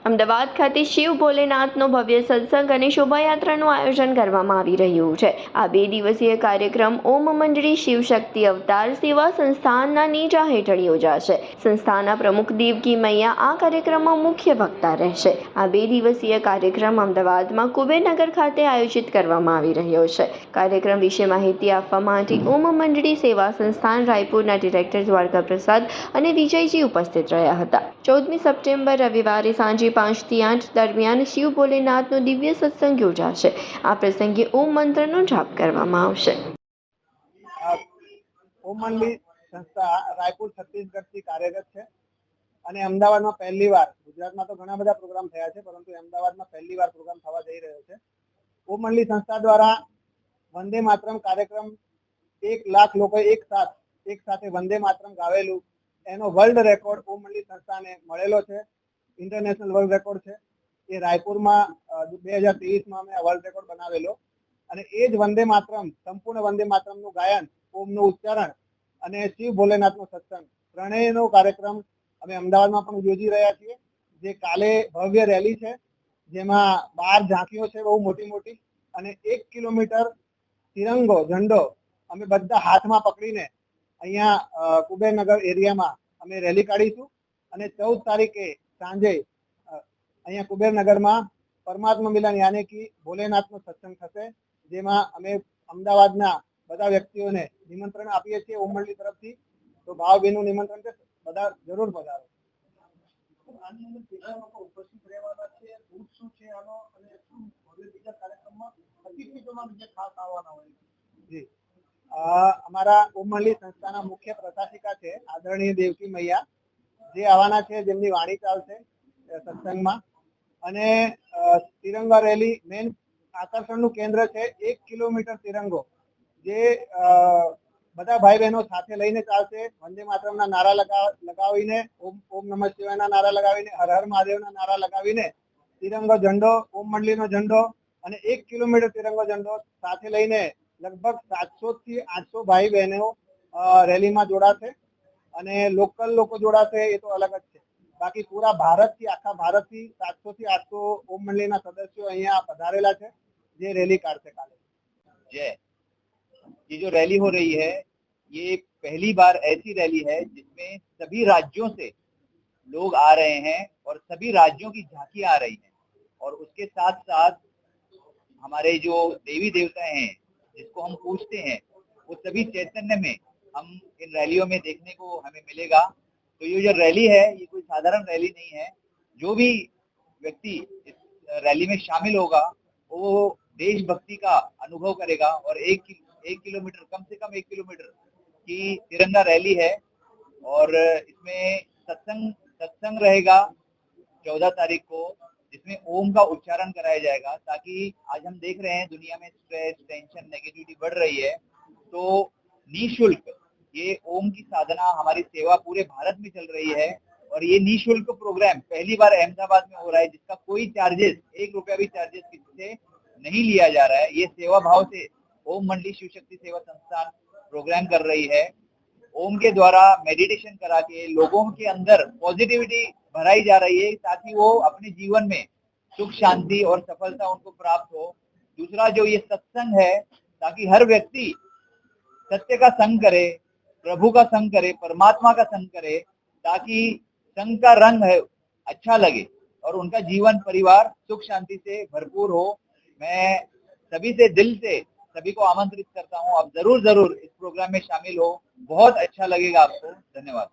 અમદાવાદ ખાતે શિવ ભોલેનાથનો ભવ્ય સત્સંગ અને શોભાયાત્રાનું આયોજન કરવામાં આવી રહ્યું છે। આ 2 દિવસીય કાર્યક્રમ ઓમ મંડળી શિવ શક્તિ અવતાર સેવા સંસ્થાનના નેજા હેઠળ યોજાશે। સંસ્થાના પ્રમુખ દેવકી મૈયા આ કાર્યક્રમમાં મુખ્ય વક્તા રહેશે। આ 2 દિવસીય કાર્યક્રમ અમદાવાદમાં કુબેરનગર ખાતે આયોજિત કરવામાં આવી રહ્યો છે। કાર્યક્રમ વિશે માહિતી આપવા માટે ઓમ મંડળી સેવા સંસ્થાન રાયપુરના ડિરેક્ટર દ્વારકા પ્રસાદ અને વિજયજી ઉપસ્થિત રહ્યા હતા। 14મી સપ્ટેમ્બર રવિવારે સાંજે 5 થી 8 દરમિયાન શિવ ભોલેનાથનો દિવ્ય સત્સંગ યોજાશે। આ પ્રસંગે ઓમ મંત્રનો જાપ કરવામાં આવશે। ઓમ મંડળી સંસ્થા રાયપુર છત્તીસગઢથી કાર્યરત છે અને અમદાવાદમાં પહેલીવાર, ગુજરાતમાં તો ઘણા બધા પ્રોગ્રામ થયા છે પરંતુ અમદાવાદમાં પહેલીવાર પ્રોગ્રામ થવા જઈ રહ્યો છે। ઓમ મંડળી સંસ્થા દ્વારા વંદે માતરમ કાર્યક્રમ 1 લાખ લોકો એક સાથે વંદે માતરમ ગાવેલું એનો વર્લ્ડ રેકોર્ડ ઓમ મંડળી સંસ્થાને મળેલો છે। ઇન્ટરનેશનલ વર્લ્ડ રેકોર્ડ છે। એ રાયપુરમાં 2023માં અમે વર્લ્ડ રેકોર્ડ બનાવેલો અને એ જ વંદે માતરમ, સંપૂર્ણ વંદે માતરમનું ગાયન, ઓમનું ઉચ્ચારણ અને શિવ ભોલેનાથનો સત્સંગ ત્રણેયનો કાર્યક્રમ અમે અમદાવાદમાં પણ યોજી રહ્યા છીએ। જે કાલે ભવ્ય રેલી છે જેમાં 12 ઝાંકીઓ છે બહુ મોટી મોટી અને 1 કિલોમીટર તિરંગો ઝંડો અમે બધા હાથમાં પકડીને અહીંયા કુબેરનગર એરિયામાં અમે રેલી કાઢીશું અને 14 તારીખે સાંજે અહીંયા કુબેરનગરમાં પરમાત્મા મિલન યાની કે ભોલેનાથનો સત્સંગ થશે। જેમાં અમે અમદાવાદના બધા વ્યક્તિઓને નિમંત્રણ આપીએ છીએ ઓમ મંડળી તરફથી। તો ભાવભીનું નિમંત્રણ છે, બધા જરૂર પધારો। જી, અમારા ઓમ મંડળી સંસ્થાના મુખ્ય પ્રશાસિકા છે આદરણીય દેવકી મૈયા, જે આવવાના છે, જેમની વાણી ચાલશે સત્સંગમાં। અને તિરંગા રેલી મેન આકર્ષણનું કેન્દ્ર છે 1 કિલોમીટર તિરંગો, જે બધા ભાઈ બહેનો સાથે લઈને ચાલશે। વંદે માતરમના નારા લગાવીને, ઓમ નમઃ શિવાયના નારા લગાવીને, હર હર મહાદેવના નારા લગાવીને તિરંગો ઝંડો, ઓમ મંડળીનો ઝંડો અને 1 કિલોમીટર તિરંગો ઝંડો સાથે લઈને લગભગ 700 થી 800 ભાઈ બહેનો રેલીમાં જોડાશે અને લોકલ લોકો જોડાશે એ તો અલગ જ છે। બાકી પૂરા ભારતથી, આખા भारतથી 700 થી 800 ओम मंडलीના સદસ્યો અહીંયા પધારેલા છે જે રેલી કાઢશે કાલે। जय। ये जो रैली हो रही है ये पहली बार ऐसी रैली है जिसमें सभी राज्यों से लोग आ रहे हैं और सभी राज्यों की झांकियां आ रही हैं और उसके साथ साथ हमारे जो देवी देवता हैं जिसको हम पूजते हैं वो सभी चैतन्य में हम इन रैलियों में देखने को हमें मिलेगा। तो ये जो रैली है ये कोई साधारण रैली नहीं है। जो भी व्यक्ति इस रैली में शामिल होगा वो देशभक्ति का अनुभव करेगा और एक किलोमीटर, कम से कम 1 किलोमीटर की तिरंगा रैली है और इसमें सत्संग रहेगा 14 तारीख को, जिसमें ओम का उच्चारण कराया जाएगा। ताकि आज हम देख रहे हैं दुनिया में स्ट्रेस, टेंशन, नेगेटिविटी बढ़ रही है, तो निःशुल्क ये ओम की साधना, हमारी सेवा पूरे भारत में चल रही है और ये निःशुल्क प्रोग्राम पहली बार अहमदाबाद में हो रहा है जिसका कोई चार्जेस, 1 रुपया भी चार्जेस किसी से नहीं लिया जा रहा है। ये सेवा भाव से ओम मंडली शिव शक्ति सेवा संस्थान प्रोग्राम कर रही है। ओम के द्वारा मेडिटेशन करा के लोगों के अंदर पॉजिटिविटी भराई जा रही है ताकि वो अपने जीवन में सुख, शांति और सफलता उनको प्राप्त हो। दूसरा जो ये सत्संग है ताकि हर व्यक्ति सत्य का संग करे, प्रभु का संग करे, परमात्मा का संग करे, ताकि संग का रंग है अच्छा लगे और उनका जीवन परिवार सुख शांति से भरपूर हो। मैं सभी से दिल से सभी को आमंत्रित करता हूँ, आप जरूर इस प्रोग्राम में शामिल हो, बहुत अच्छा लगेगा आपको। धन्यवाद।